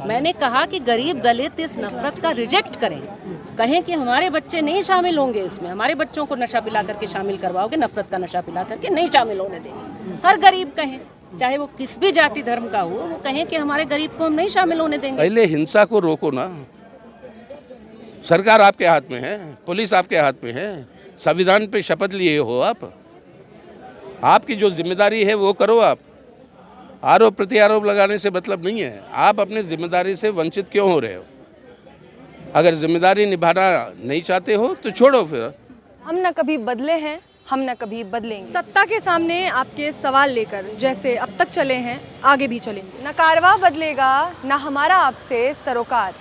मैंने कहा कि गरीब दलित इस नफरत का रिजेक्ट करें, कहें कि हमारे बच्चे नहीं शामिल होंगे इसमें, हमारे बच्चों को नशा पिला करके शामिल करवाओगे, नफरत का नशा पिला करके नहीं शामिल होने देंगे। हर गरीब कहें, चाहे वो किस भी जाति धर्म का हो, वो कहें कि हमारे गरीब को हम नहीं शामिल होने देंगे। पहले हिंसा को रोको ना। सरकार आपके हाथ में है, पुलिस आपके हाथ में है, संविधान पे शपथ लिए हो आप, आपकी जो जिम्मेदारी है वो करो। आप आरोप प्रत्यारोप लगाने से मतलब नहीं है। आप अपनी जिम्मेदारी से वंचित क्यों हो रहे हो? अगर जिम्मेदारी निभाना नहीं चाहते हो तो छोड़ो फिर। हम न कभी बदले हैं, हम न कभी बदलेंगे। सत्ता के सामने आपके सवाल लेकर जैसे अब तक चले हैं, आगे भी चलेंगे। न कारवा बदलेगा, न हमारा आपसे सरोकार,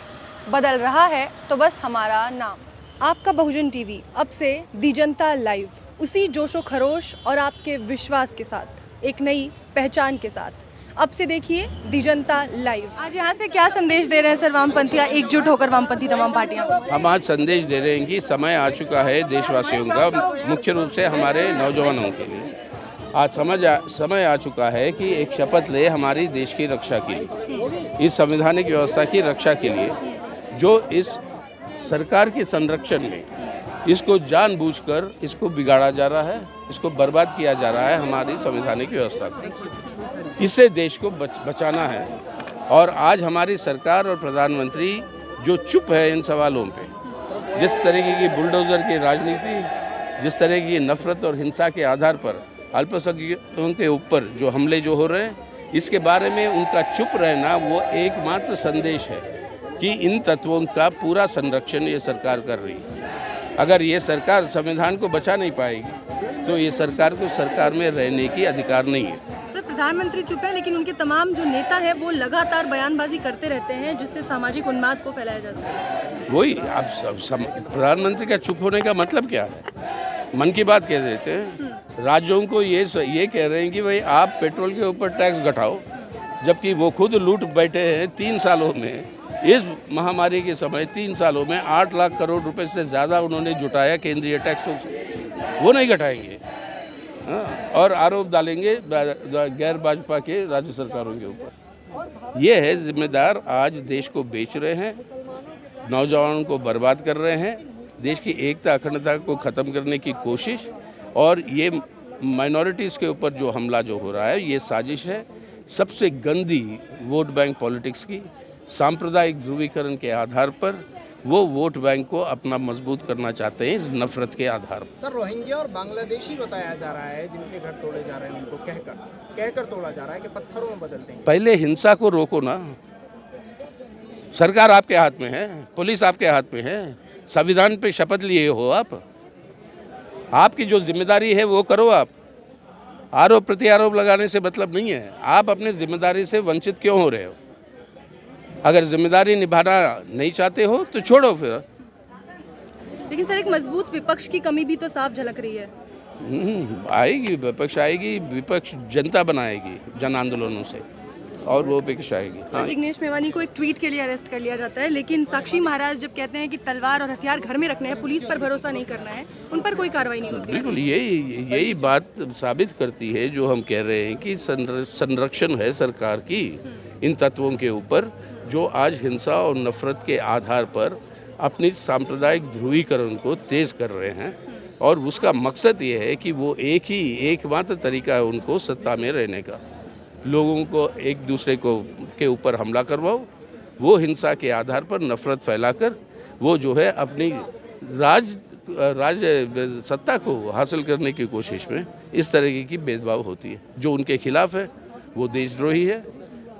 बदल रहा है तो बस हमारा नाम। आपका बहुजन टीवी अब से दी जनता लाइव, उसी जोशो खरोश और आपके विश्वास के साथ, एक नई पहचान के साथ। अब से देखिए दी जनता लाइव। आज यहाँ से क्या संदेश दे रहे हैं सर वामपंथी, एकजुट होकर वामपंथी तमाम पार्टियाँ? हम आज संदेश दे रहे हैं कि समय आ चुका है देशवासियों का, मुख्य रूप से हमारे नौजवानों के लिए आज समय आ चुका है कि एक शपथ ले हमारी देश की रक्षा के लिए, इस संवैधानिक व्यवस्था की रक्षा के लिए, जो इस सरकार के संरक्षण में इसको जानबूझकर इसको बिगाड़ा जा रहा है, इसको बर्बाद किया जा रहा है हमारी संवैधानिक व्यवस्था को। इससे देश को बचाना है। और आज हमारी सरकार और प्रधानमंत्री जो चुप है इन सवालों पे, जिस तरीके की बुलडोज़र की राजनीति, जिस तरह की नफरत और हिंसा के आधार पर अल्पसंख्यकों के ऊपर जो हमले जो हो रहे हैं, इसके बारे में उनका चुप रहना वो एकमात्र संदेश है कि इन तत्वों का पूरा संरक्षण ये सरकार कर रही है। अगर ये सरकार संविधान को बचा नहीं पाएगी तो ये सरकार को सरकार में रहने की अधिकार नहीं है। सर प्रधानमंत्री चुप है, लेकिन उनके तमाम जो नेता हैं वो लगातार बयानबाजी करते रहते हैं जिससे सामाजिक उन्माद को फैलाया जा सके। वही अब प्रधानमंत्री का चुप होने का मतलब क्या है? मन की बात कह देते हैं। राज्यों को ये कह रहे हैं कि भाई आप पेट्रोल के ऊपर टैक्स घटाओ, जबकि वो खुद लूट बैठे हैं 3 सालों में। इस महामारी के समय 3 सालों में 8 लाख करोड़ रुपए से ज़्यादा उन्होंने जुटाया केंद्रीय टैक्सों से, वो नहीं घटाएंगे। हाँ, और आरोप डालेंगे गैर भाजपा के राज्य सरकारों के ऊपर। ये है जिम्मेदार आज देश को बेच रहे हैं, नौजवानों को बर्बाद कर रहे हैं, देश की एकता अखंडता को ख़त्म करने की कोशिश। और ये माइनॉरिटीज़ के ऊपर जो हमला जो हो रहा है ये साजिश है सबसे गंदी वोट बैंक पॉलिटिक्स की। सांप्रदायिक ध्रुवीकरण के आधार पर वो वोट बैंक को अपना मजबूत करना चाहते हैं इस नफरत के आधार पर। सर रोहिंग्या और बांग्लादेशी बताया जा रहा है जिनके घर तोड़े जा रहे हैं, उनको कहकर तोड़ा जा रहा है कि पत्थरों में बदलते हैं। पहले हिंसा को रोको ना। सरकार आपके हाथ में है, पुलिस आपके हाथ में है, संविधान पे शपथ लिए हो आप, आपकी जो जिम्मेदारी है वो करो। आप आरोप प्रत्यारोप लगाने से मतलब नहीं है। आप अपनी जिम्मेदारी से वंचित क्यों हो रहे हो? अगर जिम्मेदारी निभाना नहीं चाहते हो तो छोड़ो फिर। लेकिन सर एक मजबूत विपक्ष की कमी भी तो साफ झलक रही है। आएगी, विपक्ष आएगी, विपक्ष जनता बनाएगी जन आंदोलनों से, और वो विपक्ष आएगी। हाँ। जिग्नेश मेवानी को एक ट्वीट के लिए अरेस्ट कर लिया जाता है, लेकिन साक्षी महाराज जब कहते हैं कि तलवार और हथियार घर में रखने हैं, पुलिस पर भरोसा नहीं करना है, उन पर कोई कार्रवाई नहीं होती। बिल्कुल यही बात साबित करती है जो हम कह रहे हैं कि संरक्षण है सरकार की इन तत्वों के ऊपर जो आज हिंसा और नफरत के आधार पर अपनी सांप्रदायिक ध्रुवीकरण को तेज कर रहे हैं। और उसका मकसद ये है कि वो एकमात्र तरीका है उनको सत्ता में रहने का, लोगों को एक दूसरे के ऊपर हमला करवाओ, वो हिंसा के आधार पर नफरत फैलाकर वो जो है अपनी राज सत्ता को हासिल करने की कोशिश में इस तरह की भेदभाव होती है। जो उनके खिलाफ है वो देशद्रोही है,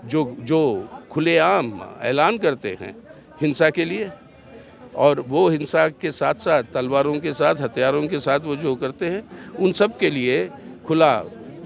जो खुलेआम ऐलान करते हैं हिंसा के लिए, और वो हिंसा के साथ साथ तलवारों के साथ हथियारों के साथ वो जो करते हैं, उन सब के लिए खुला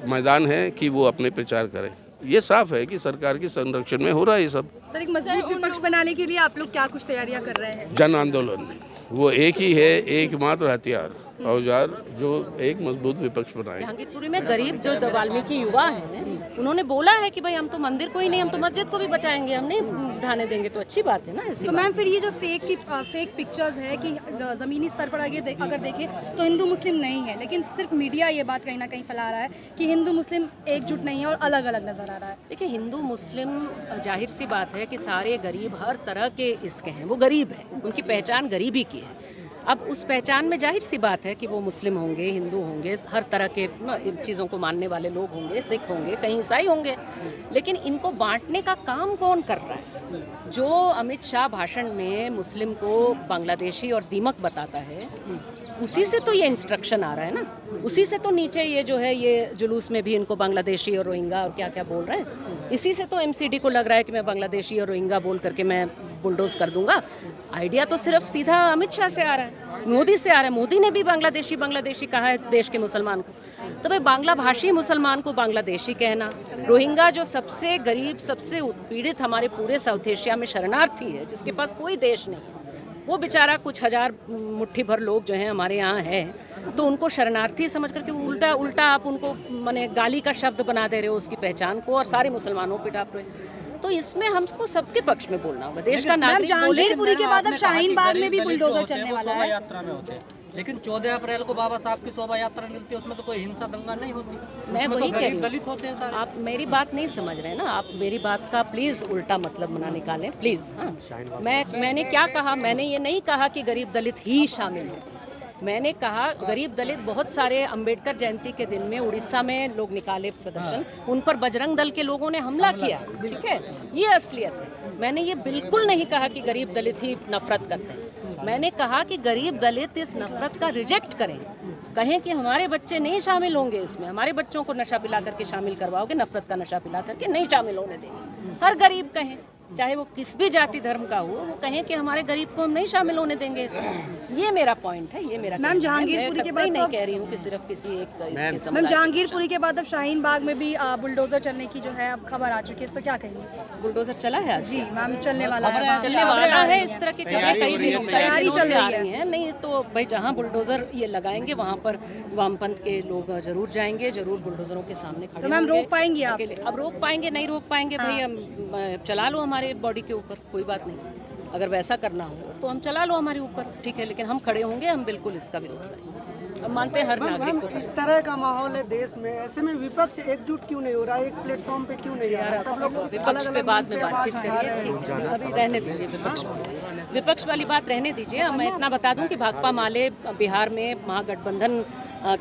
मैदान है कि वो अपने प्रचार करें। ये साफ है कि सरकार के संरक्षण में हो रहा है ये सब। सर एक मजबूत विपक्ष बनाने के लिए आप लोग क्या कुछ तैयारियां कर रहे हैं? जन आंदोलन, वो एक ही है, एकमात्र हथियार औजार जो एक मजबूत विपक्ष बनाए। जहांगीरपुरी में गरीब जो वाल्मीकि युवा हैं, उन्होंने बोला है कि भाई हम तो मंदिर को ही नहीं, हम तो मस्जिद को भी बचाएंगे, हम नहीं ढाने देंगे, तो अच्छी बात है ना। ऐसी तो मैम फिर ये जो फेक पिक्चर्स है कि ज़मीनी स्तर पर अगर देखें तो हिंदू मुस्लिम नहीं है, लेकिन सिर्फ मीडिया ये बात कहीं ना कहीं फैला रहा है कि हिंदू मुस्लिम एकजुट नहीं है और अलग अलग नज़र आ रहा है। देखिए, हिंदू मुस्लिम जाहिर सी बात है कि सारे गरीब हर तरह के इसके हैं, वो गरीब हैं, उनकी पहचान गरीबी की है। अब उस पहचान में जाहिर सी बात है कि वो मुस्लिम होंगे, हिंदू होंगे, हर तरह के चीज़ों को मानने वाले लोग होंगे, सिख होंगे, कहीं ईसाई होंगे, लेकिन इनको बांटने का काम कौन कर रहा है? जो अमित शाह भाषण में मुस्लिम को बांग्लादेशी और दीमक बताता है, उसी से तो ये इंस्ट्रक्शन आ रहा है ना। उसी से तो नीचे ये जो है ये जुलूस में भी इनको बांग्लादेशी और रोहिंगा और क्या क्या बोल रहे हैं। इसी से तो एमसीडी को लग रहा है कि मैं बांग्लादेशी और रोहिंगा बोल करके मैं बुलडोज कर दूंगा। आइडिया तो सिर्फ सीधा अमित शाह से आ रहा है, मोदी से आ रहा है। मोदी ने भी बांग्लादेशी कहा है देश के मुसलमान को, तो भाई बांग्ला भाषी मुसलमान को बांग्लादेशी कहना, रोहिंगा जो सबसे गरीब, सबसे उत्पीड़ित हमारे पूरे साउथ एशिया में शरणार्थी है, जिसके पास कोई देश नहीं है, वो बेचारा कुछ हजार मुट्ठी भर लोग जो हैं हमारे यहाँ है, तो उनको शरणार्थी समझ करके उल्टा आप उनको माने गाली का शब्द बना दे रहे हो उसकी पहचान को, और सारे मुसलमानों पे टाप रहे हो। तो इसमें हमको सबके पक्ष में बोलना होगा, देश का नागरिक बोले। जहांगीरपुरी के बाद अब शाहीन बाग में भी बुलडोजर चलने वाला है। यात्रा में होते हैं, लेकिन 14 अप्रैल को बाबा साहब की शोभा यात्रा निकलती है, उसमें तो कोई हिंसा दंगा नहीं होती। मैं वही कह रही दलित होते हैं सारे। आप मेरी बात नहीं समझ रहे हैं ना, आप मेरी बात का प्लीज़ उल्टा मतलब ना निकालें प्लीज़। हाँ, मैंने क्या कहा? मैंने ये नहीं कहा कि गरीब दलित ही शामिल हो। मैंने कहा गरीब दलित बहुत सारे, अंबेडकर जयंती के दिन में उड़ीसा में लोग निकाले प्रदर्शन, उन पर बजरंग दल के लोगों ने हमला किया, ठीक है, ये असलियत है। मैंने ये बिल्कुल नहीं कहा कि गरीब दलित ही नफरत करते हैं। मैंने कहा कि गरीब दलित इस नफरत का रिजेक्ट करें, कहें कि हमारे बच्चे नहीं शामिल होंगे इसमें, हमारे बच्चों को नशा पिला करके शामिल करवाओगे, नफरत का नशा पिला करके नहीं शामिल होने देंगे। हर गरीब कहें, चाहे वो किस भी जाति धर्म का हो, वो कहें कि हमारे गरीब को हम नहीं शामिल होने देंगे इसमें। ये मेरा पॉइंट है, ये मेरा मैम जहांगीरपुरी के बाद नहीं कह रही हूँ कि सिर्फ किसी एक इसके समुदाय मैम जहांगीरपुरी के बाद अब शाहीन बाग में भी बुलडोजर चलने की जो है अब खबर आ चुकी है, इस पर क्या कहेंगे? बुलडोजर चला है आज? जी मैम, चलने वाला है, चलने वाला है। इस तरह की खबरें कई दिनों से आ रही हैं। नहीं तो भाई जहाँ बुलडोजर ये लगाएंगे वहाँ पर वामपंथ के लोग जरूर जाएंगे, जरूर बुलडोजरों के सामने खड़े। तो मैम रोक पाएंगे आप? अब रोक पाएंगे नहीं रोक पाएंगे भाई, हम चला लो हमारे बॉडी के ऊपर, कोई बात नहीं। अगर वैसा करना हो तो हम चला लो हमारे ऊपर, ठीक है, लेकिन हम खड़े होंगे, हम बिल्कुल इसका विरोध करेंगे। हम मानते हैं हर नागरिक को। इस तरह का माहौल है देश में, ऐसे में विपक्ष एकजुट क्यों नहीं हो रहा है? एक प्लेटफॉर्म पे क्यों नहीं आ रहा है? सब लोग विपक्ष पे बाद में बातचीत करिए, अभी रहने दीजिए विपक्ष वाली बात रहने दीजिए। मैं इतना बता दूं कि भाकपा माले बिहार में महागठबंधन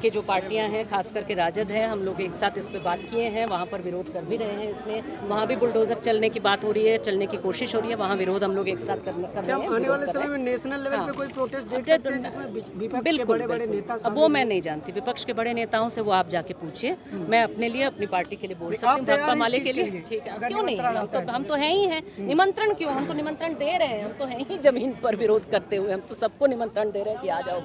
के जो पार्टियां हैं, खास करके राजद है, हम लोग एक साथ इस पे बात किए हैं, वहाँ पर विरोध कर भी रहे हैं इसमें। वहाँ भी बुलडोजर चलने की बात हो रही है, चलने की कोशिश हो रही है, वहाँ विरोध हम लोग एक साथ कर रहे हैं। आने वाले समय में नेशनल लेवल पे कोई प्रोटेस्ट देख सकते हैं जिसमें विपक्ष के बड़े-बड़े नेता? अब वो मैं नहीं जानती, विपक्ष के बड़े नेताओं से वो आप जाके पूछिए। मैं अपने लिए, अपनी पार्टी के लिए बोल सकती हूँ, भाकपा माले के लिए, ठीक है। क्यों नहीं, हम तो हैं ही हैं। निमंत्रण क्यों? हम तो निमंत्रण दे रहे हैं, हम तो हैं ही जमीन पर विरोध करते हुए, हम तो सबको निमंत्रण दे रहे हैं कि आ जाओ।